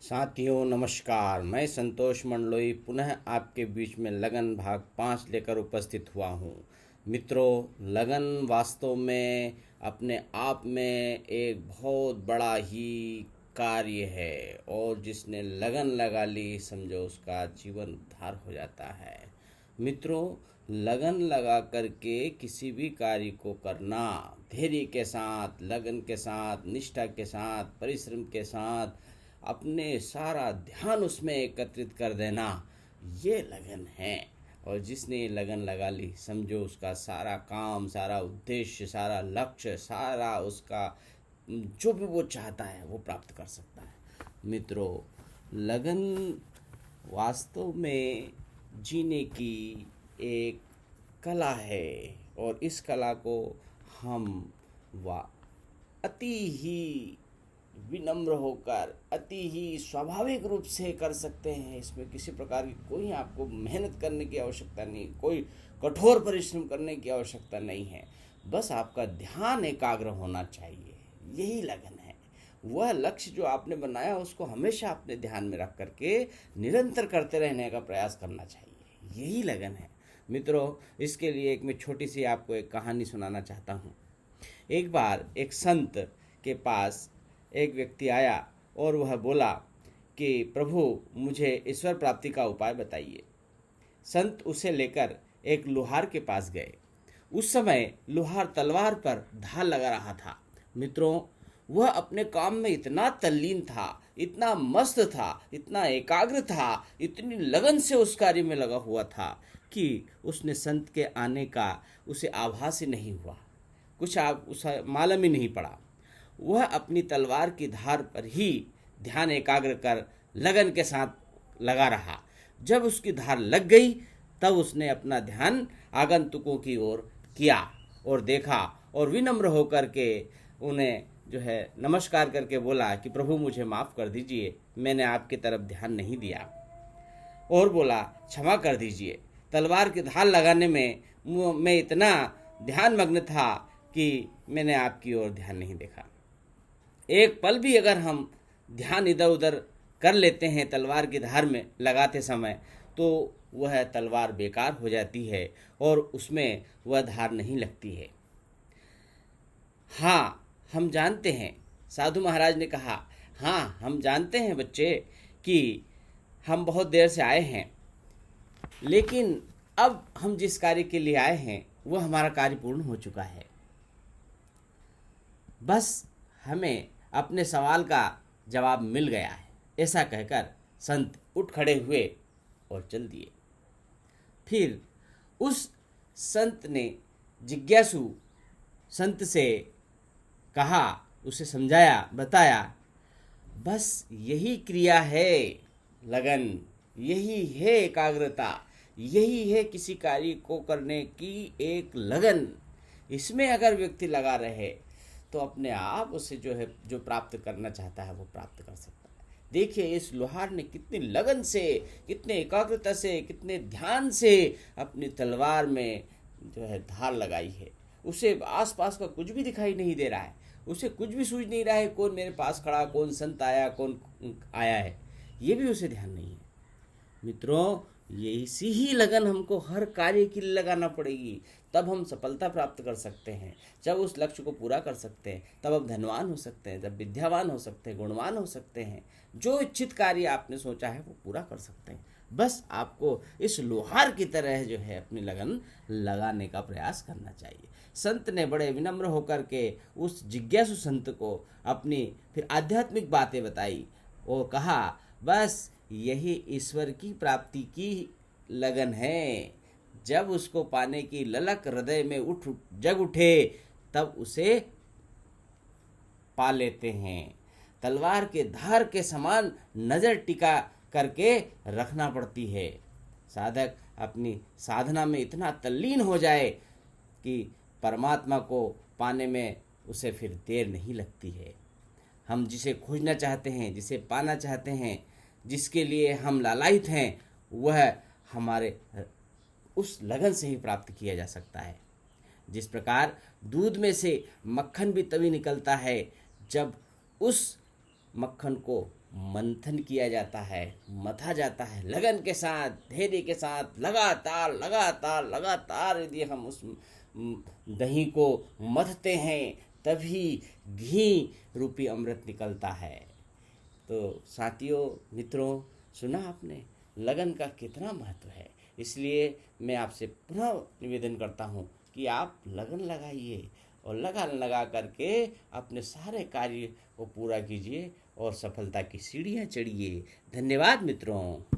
साथियों नमस्कार। मैं संतोष मंडलोई पुनः आपके बीच में लगन भाग 5 लेकर उपस्थित हुआ हूँ। मित्रों, लगन वास्तव में अपने आप में एक बहुत बड़ा ही कार्य है और जिसने लगन लगा ली समझो उसका जीवन उद्धार हो जाता है। मित्रों, लगन लगा करके किसी भी कार्य को करना, धैर्य के साथ, लगन के साथ, निष्ठा के साथ, परिश्रम के साथ अपने सारा ध्यान उसमें एकत्रित कर देना, ये लगन है। और जिसने ये लगन लगा ली समझो उसका सारा काम, सारा उद्देश्य, सारा लक्ष्य, सारा उसका जो भी वो चाहता है वो प्राप्त कर सकता है। मित्रों, लगन वास्तव में जीने की एक कला है और इस कला को हम वा अति ही विनम्र होकर, अति ही स्वाभाविक रूप से कर सकते हैं। इसमें किसी प्रकार की कोई आपको मेहनत करने की आवश्यकता नहीं, कोई कठोर परिश्रम करने की आवश्यकता नहीं है। बस आपका ध्यान एकाग्र होना चाहिए, यही लगन है। वह लक्ष्य जो आपने बनाया उसको हमेशा अपने ध्यान में रख करके निरंतर करते रहने का प्रयास करना चाहिए, यही लगन है। मित्रों, इसके लिए एक मैं छोटी सी आपको एक कहानी सुनाना चाहता हूँ। एक बार एक संत के पास एक व्यक्ति आया और वह बोला कि प्रभु, मुझे ईश्वर प्राप्ति का उपाय बताइए। संत उसे लेकर एक लोहार के पास गए। उस समय लोहार तलवार पर धार लगा रहा था। मित्रों, वह अपने काम में इतना तल्लीन था, इतना मस्त था, इतना एकाग्र था, इतनी लगन से उस कार्य में लगा हुआ था कि उसने संत के आने का उसे आभास ही नहीं हुआ, कुछ आप उसे मालूम ही नहीं पड़ा। वह अपनी तलवार की धार पर ही ध्यान एकाग्र कर लगन के साथ लगा रहा। जब उसकी धार लग गई तब उसने अपना ध्यान आगंतुकों की ओर किया और देखा और विनम्र होकर के उन्हें जो है नमस्कार करके बोला कि प्रभु, मुझे माफ़ कर दीजिए, मैंने आपकी तरफ ध्यान नहीं दिया। और बोला, क्षमा कर दीजिए, तलवार की धार लगाने में मैं इतना ध्यान मग्न था कि मैंने आपकी ओर ध्यान नहीं देखा। एक पल भी अगर हम ध्यान इधर उधर कर लेते हैं तलवार की धार में लगाते समय, तो वह तलवार बेकार हो जाती है और उसमें वह धार नहीं लगती है। हाँ, हम जानते हैं, साधु महाराज ने कहा, हाँ हम जानते हैं बच्चे कि हम बहुत देर से आए हैं, लेकिन अब हम जिस कार्य के लिए आए हैं वह हमारा कार्य पूर्ण हो चुका है। बस हमें अपने सवाल का जवाब मिल गया है। ऐसा कहकर संत उठ खड़े हुए और चल दिए। फिर उस संत ने जिज्ञासु संत से कहा, उसे समझाया, बताया, बस यही क्रिया है लगन, यही है एकाग्रता, यही है किसी कार्य को करने की एक लगन। इसमें अगर व्यक्ति लगा रहे तो अपने आप उसे जो है जो प्राप्त करना चाहता है वो प्राप्त कर सकता है। देखिए, इस लोहार ने कितनी लगन से, कितने एकाग्रता से, कितने ध्यान से अपनी तलवार में जो है धार लगाई है। उसे आसपास का कुछ भी दिखाई नहीं दे रहा है, उसे कुछ भी सूझ नहीं रहा है कौन मेरे पास खड़ा, कौन संत आया, कौन आया है, ये भी उसे ध्यान नहीं है। मित्रों, ये इसी ही लगन हमको हर कार्य के लिए लगाना पड़ेगी, तब हम सफलता प्राप्त कर सकते हैं। जब उस लक्ष्य को पूरा कर सकते हैं तब हम धनवान हो सकते हैं, जब विद्यावान हो सकते हैं, गुणवान हो सकते हैं। जो इच्छित कार्य आपने सोचा है वो पूरा कर सकते हैं। बस आपको इस लोहार की तरह जो है अपनी लगन लगाने का प्रयास करना चाहिए। संत ने बड़े विनम्र होकर के उस जिज्ञासु संत को अपनी फिर आध्यात्मिक बातें बताई और कहा, बस यही ईश्वर की प्राप्ति की लगन है। जब उसको पाने की ललक हृदय में जग उठे तब उसे पा लेते हैं। तलवार के धार के समान नज़र टिका करके रखना पड़ती है। साधक अपनी साधना में इतना तल्लीन हो जाए कि परमात्मा को पाने में उसे फिर देर नहीं लगती है। हम जिसे खोजना चाहते हैं, जिसे पाना चाहते हैं, जिसके लिए हम लालायित हैं, वह हमारे उस लगन से ही प्राप्त किया जा सकता है। जिस प्रकार दूध में से मक्खन भी तभी निकलता है जब उस मक्खन को मंथन किया जाता है, मथा जाता है लगन के साथ, धैर्य के साथ, लगातार लगातार लगातार यदि हम उस दही को मथते हैं तभी घी रूपी अमृत निकलता है। तो साथियों, मित्रों, सुना आपने लगन का कितना महत्व है। इसलिए मैं आपसे पुनः निवेदन करता हूँ कि आप लगन लगाइए और लगन लगा करके अपने सारे कार्य को पूरा कीजिए और सफलता की सीढ़ियाँ चढ़िए। धन्यवाद मित्रों।